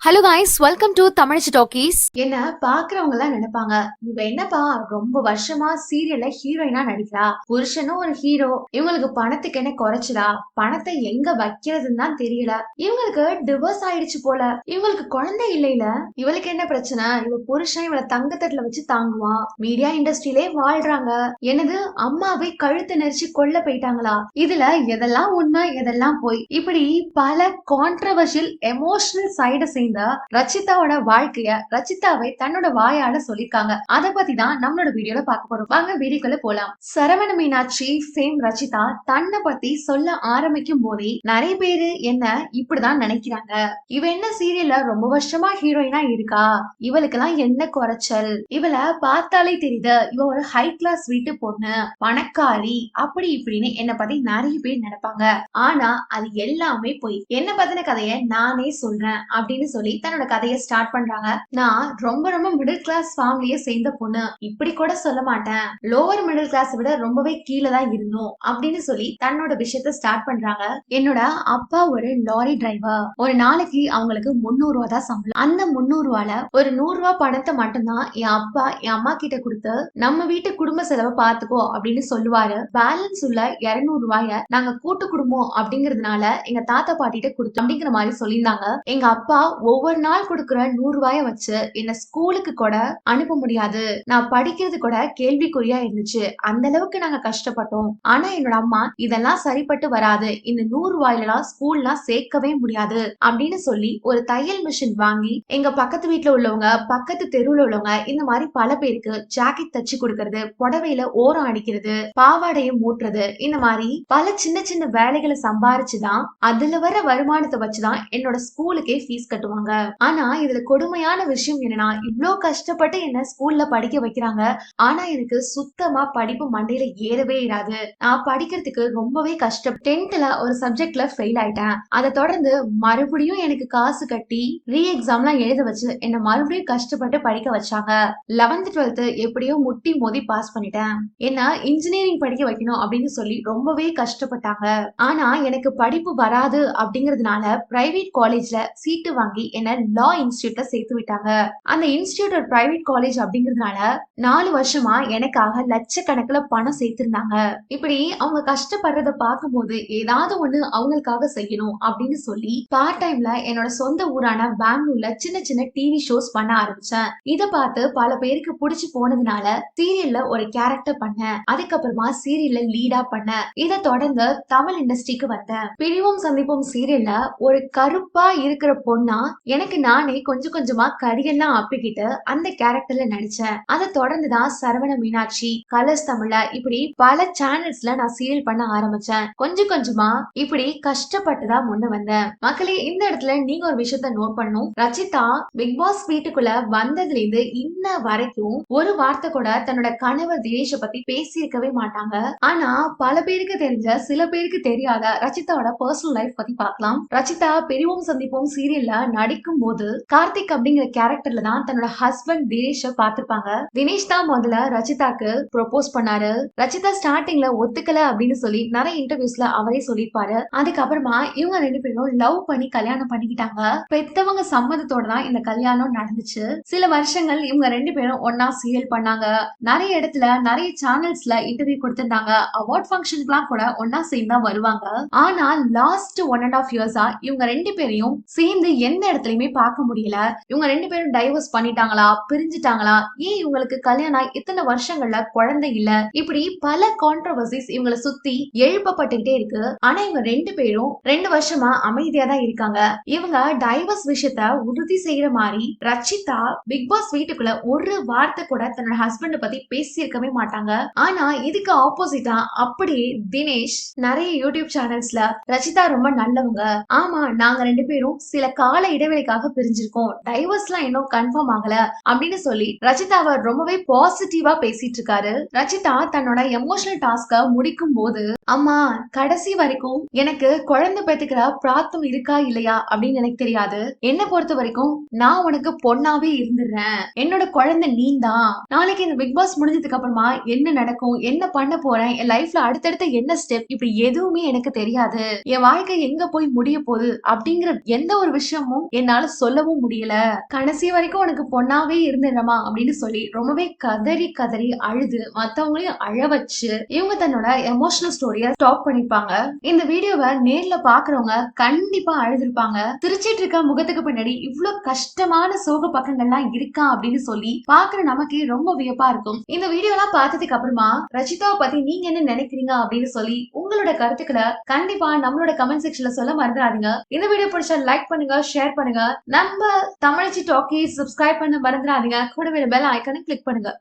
Hello guys, welcome to Tamil talkies. என்ன பாக்குறவங்க எல்லாம் நினைப்பாங்க, இவ என்னப்பா ரொம்ப வருஷமா சீரியல்ல ஹீரோயினா நடிக்கிறா, புருஷனும் ஒரு ஹீரோ, இவங்களுக்கு பணத்துக்கு என்ன குறைச்சலா, பணத்தை எங்க வைக்கிறதுன்னு தான் தெரியல, இவங்களுக்கு டிவோர்ஸ் ஆயிடுச்சு போல, இவங்களுக்கு குழந்தை இல்லைல, இவளுக்கு என்ன பிரச்சனை, இவ புருஷன் இவளை தங்கத்தட்டுல வச்சு தாங்குவான், மீடியா இண்டஸ்ட்ரியிலே வாழ்றாங்க, என்னது அம்மாவை கழுத்து நெரிச்சு கொல்ல போயிட்டாங்களா, இதுல எதெல்லாம் உண்மை எதெல்லாம் போய், இப்படி பல கான்ட்ரவர்ஷியல் எமோஷனல் சைட சேர்ந்த ரச்சிதாவோட வாழ்க்கைய ரச்சிதாவை தன்னோட வாயால சொல்லிருக்காங்க. அத பத்தி தான் நம்மளோட வீடியோல பார்க்க போறோம். வாங்க வீடியோக்குள்ள போலாம். சரவண மீனாட்சி ஃபேம் ரச்சிதா தன்னை பத்தி சொல்ல ஆரம்பிக்கும் போதே நிறைய பேரு என்ன இப்படிதான் நினைக்கிறாங்க, இவ என்ன சீரியல்ல ரொம்ப வருஷமா ஹீரோயினா இருக்கா, இவளுக்கெல்லாம் என்ன குறைச்சல், இவளை பார்த்தாலே தெரியுது இவ ஒரு ஹை கிளாஸ் வீட்டு பொண்ணு, பணக்காரி, அப்படி இப்படின்னு என்ன பத்தி நிறைய பேர் நினைப்பாங்க. ஆனா அது எல்லாமே போய் என்ன பத்தின கதைய நானே சொல்றேன் அப்படின்னு சொல்லி தன்னோட கதையை ஸ்டார்ட் பண்றாங்க. நான் ரொம்ப ரொம்ப மிடில் கிளாஸ் ஃபேமிலியை சேர்ந்த பொண்ணு, இப்படி கூட சொல்ல மாட்டேன், லோவர் மிடில் கிளாஸ் விட ரொம்பவே கீழே தான் இருந்தோம் அப்படின்னு சொல்லி தன்னோட விஷயத்த ஸ்டார்ட் பண்றாங்க. என்னோட அப்பா ஒரு லாரி டிரைவர், ஒரு நாளைக்கு அவங்களுக்கு 300 ரூபா தான் சம்பளம். அந்த 300 ரூபால ஒரு 100 ரூபாய் பணத்தை மட்டும்தான் என் அப்பா என் அம்மா கிட்ட கொடுத்து நம்ம வீட்டு குடும்ப செலவை பாத்துக்கோ அப்படின்னு சொல்லுவாரு. பேலன்ஸ் உள்ள 200 ரூபாய நாங்க கூட்டு குடும்பம் அப்படிங்கறதுனால எங்க தாத்தா பாட்டிட்ட கொடுத்தோம் அப்படிங்கிற மாதிரி சொல்லியிருந்தாங்க. எங்க அப்பா ஒவ்வொரு நாள் கொடுக்குற 100 ரூபாய வச்சு என்ன ஸ்கூலுக்கு கூட அனுப்ப முடியாது, நான் படிக்கிறது கூட கேள்விக்குறியா இருந்துச்சு, அந்த அளவுக்கு நாங்க கஷ்டப்பட்டோம். ஆனா என்னோட அம்மா இதெல்லாம் சரிப்பட்டு வராது, இந்த 100 ரூபாயிலாம் ஸ்கூல்லாம் சேர்க்கவே முடியாது அப்படின்னு சொல்லி ஒரு தையல் மிஷின் வாங்கி எங்க பக்கத்து வீட்டுல உள்ளவங்க, பக்கத்து தெருவுல உள்ளவங்க, இந்த மாதிரி பல பேருக்கு ஜாக்கெட் தச்சு கொடுக்கறது, புடவையில ஓரம் அடிக்கிறது, பாவாடையை மூட்டுறது, இந்த மாதிரி பல சின்ன சின்ன வேலைகளை சம்பாரிச்சுதான் அதுல வர வருமானத்தை வச்சுதான் என்னோட ஸ்கூலுக்கே ஃபீஸ் கட்டுவாங்க. ஆனா இதுல கொடுமையான விஷயம் என்னன்னா, இவ்ளோ கஷ்டப்பட்டு என்ன ஸ்கூல்ல படிக்க வைக்கிறாங்க, ஆனா எனக்கு சுத்தமா படிப்பு மண்டையில ஏறவே இராது. நான் படிக்கிறதுக்கு ரொம்பவே கஷ்டம். 10th ஒரு சப்ஜெக்ட்ல ஃபெயில் ஆயிட்டேன். அதை தொடர்ந்து மறுபடியும் எனக்கு காசு கட்டி ரீ எக்ஸாம்லாம் எழுத வச்சு என்ன மறுபடியும் கஷ்டப்பட்டு படிக்க வச்சாங்க. 11th 12th எப்படியோ முட்டி மோதி பாஸ் பண்ணிட்டேன். என்ன இன்ஜினியரிங் படிக்க வைக்கணும் அப்படின்னு சொல்லி ரொம்பவே கஷ்டப்பட்டாங்க. ஆனா எனக்கு படிப்பு வராது அப்படிங்கறதுனால பிரைவேட் காலேஜ்ல சீட்டு வாங்கி என்ன லா இன்ஸ்டியூட்ல சேர்த்து விட்டாங்க. அந்த இன்ஸ்டியூட் ஒரு பிரைவேட் காலேஜ் அப்படிங்கறதுனால 4 வருஷமா எனக்காக லட்சக்கணக்கில் பணம் சேர்த்திருந்தாங்க. இப்படி அவங்க கஷ்டப்படுறத பார்க்கும்போது ஏதாவது ஒண்ணு அவங்களுக்காக செய்யணும் அப்படின்னு சொல்லி பார்ட் டைம்ல என்னோட சொந்த ஊரான பெங்களூர்ல சின்ன சின்ன டிவி ஷோஸ் பண்ண ஆரம்பிச்சேன். இத பார்த்து பல பேருக்கு பிடிச்சு போனதுனால சீரியல்ல ஒரு கேரக்டர் பண்ணேன். அதுக்கப்புறமா சீரியல்ல லீடா பண்ணேன். இதை தொடர்ந்து தமிழ் இண்டஸ்ட்ரிக்கு வந்தேன். பிரிவும் சந்திப்போம் சீரியல்ல ஒரு கருப்பா இருக்கிற பொண்ணா எனக்கு நானே கொஞ்சம் கொஞ்சமா கரியெல்லாம் அப்பிக்கிட்டு அந்த கேரக்டர்ல நடிச்சேன். அதை தொடர்ந்துதான் சரவண மீனாட்சி, கலர்ஸ் தமிழ்ல, இப்படி பல சேனல்ஸ்ல நான் சீரியல் பண்ண ஆரம்பிச்சேன். கொஞ்சம் கொஞ்சமா இப்படி கஷ்டப்பட்டுதான் முன்ன வந்தேன். மக்களே, இந்த இடத்துல நீங்க ஒரு விஷயத்த நோட் பண்ணணும். ரச்சிதா பிக் பாஸ் வீட்டுக்குள்ள வந்ததுல இருந்து இன்ன வரைக்கும் ஒரு வார்த்தை கூட தன்னோட கணவர் தினேஷ பத்தி பேசியிருக்கவே மாட்டாங்க. ஆனா பல பேருக்கு தெரிஞ்ச சில பேருக்கு தெரியாத ரச்சிதாவோட பர்சனல் லைஃப் பத்தி பார்க்கலாம். ரச்சிதா பிரிவும் சந்திப்போம் சீரியல்ல நடிக்கும் போது கார்த்திக் அப்படிங்கிற கேரக்டர்ல தான் தன்னோட ஹஸ்பண்ட் தினேஷ பார்த்திருப்பாங்க. தினேஷ் தான் முதல்ல ரச்சிதாக்கு ப்ரொபோஸ் பண்ணாரு. ரச்சிதா ஸ்டார்டிங்ல ஒத்துக்கல அப்படின்னு சொல்லி நிறைய இன்டர்வியூஸ்ல அவரே சொல்லிருப்பாரு. அதுக்கப்புறமா இவங்க 2 பேரும் லவ் பண்ணி கல்யாணம் பண்ணிக்கிட்டாங்க. பெத்தவங்க சம்மதத்தோட தான் இந்த கல்யாணம் நடந்துச்சு. சில வருஷங்கள் இவங்க 2 பேரும் ஒன்னா சீரியல் பண்ணாங்க. நிறைய இடத்துல நிறைய சேனல்ஸ்ல இன்டர்வியூ கொடுத்திருந்தாங்க. அவார்ட் ஃபங்க்ஷனுக்குலாம் கூட ஒன்னா சேர்ந்தா வருவாங்க. ஆனா லாஸ்ட் 1.5 இயர்ஸா இவங்க 2 பேரையும் சேர்ந்து எந்த இடத்துலயுமே பார்க்க முடியல. இவங்க 2 பேரும் டைவர்ஸ் பண்ணிட்டாங்களா, பிரிஞ்சுட்டாங்களா, ஏன் இவங்களுக்கு கல்யாணம் இத்தனை வருஷங்கள்ல குழந்தை இல்ல, இப்படி பல கான்ட்ரோவர்சிஸ் இவங்களை சுத்தி எழுப்பப்பட்டுகிட்டே இருக்கு. ஆனா இவங்க 2 பேரும் 2 வருஷமா அமைதியா தான் இருக்காங்க. இவங்க டைவர்ஸ் விஷயத்த உறுதி செய்யற மாதிரி ரச்சிதா பிக் பாஸ் வீட்டுக்குள்ள ஒரு வார்த்தை கூட தன்னோட ஹஸ்பண்ட் பத்தி பேசியிருக்கவே மாட்டாங்க. ஆனா இதுக்கு ஆப்போசிட்டா அப்படியே தினேஷ் நிறைய யூடியூப் சேனல்ஸ்ல ரச்சிதா ரொம்ப நல்லவங்க, ஆமா நாங்க 2 பேரும் சில கால இடைவெளிக்காக பிரிஞ்சிருக்கோம், டைவர்ஸ்லாம் இன்னும் கன்ஃபார்ம் ஆகல அப்படின்னு சொல்லி ரச்சிதாவை ரொம்பவே பாசிட்டிவா பேசிட்டு இருக்காரு. ரச்சிதா தன்னோட எமோஷனல் டாஸ்க முடிக்கும் போது, அம்மா கடைசி வரைக்கும் எனக்கு குழந்தை பெத்துக்கிற பிரார்த்தம் இருக்கா இல்லையா அப்படின்னு எனக்கு தெரியாது, என்ன பொறுத்த வரைக்கும் நான் உனக்கு பொண்ணாவே இருந்துடுறேன், என்னோட குழந்தை நீ தான், நாளைக்கு இந்த பிக் பாஸ் முடிஞ்சதுக்கு அப்புறமா என்ன நடக்கும், என்ன பண்ண போறேன், என் லைஃப்ல அடுத்தடுத்த என்ன ஸ்டெப், இப்படி எதுவுமே எனக்கு தெரியாது, என் வாழ்க்கை எங்க போய் முடிய போகுது அப்படிங்கிற எந்த ஒரு விஷயமும் என்னால சொல்லவும் முடியல. கடைசி வரைக்கும் உனக்கு பொண்ணாவே இருந்துடுறமா அப்படின்னு சொல்லி ரொம்பவே கதறி கதறி அழுது மத்தவங்களையும் அழ வச்சு இவங்க தன்னோட எமோஷனல் ஸ்டோரிய ஸ்டாப் பண்ணிருப்பாங்க. இந்த வீடியோவை நேர்ல பாக்குறவங்க கண்டிப்பா அழுதுருப்பாங்க. சிரிச்சிட்டு இருக்க முகத்துக்கு பின்னாடி இவ்வளவு கஷ்டமான சோக பக்கங்கள்லாம் இருக்கா அப்படின்னு சொல்லி பாக்குற நமக்கே ரொம்ப வியப்பா இருக்கும். இந்த வீடியோ எல்லாம் பார்த்ததுக்கு அப்புறமா ரச்சிதாவை பத்தி நீங்க என்ன நினைக்கிறீங்க அப்படின்னு சொல்லி உங்களோட கருத்துக்களை கண்டிப்பா நம்மளோட கமெண்ட் செக்ஷன்ல சொல்ல மறந்துடாதீங்க. இந்த வீடியோ பிடிச்சா லைக் பண்ணுங்க, ஷேர் பண்ணுங்க. நம்ம தமிழச்சி டாக்கி சப்ஸ்கிரைப் பண்ண மறந்துடாதீங்க. கூடவே பெல் ஐகானை கிளிக் பண்ணுங்க.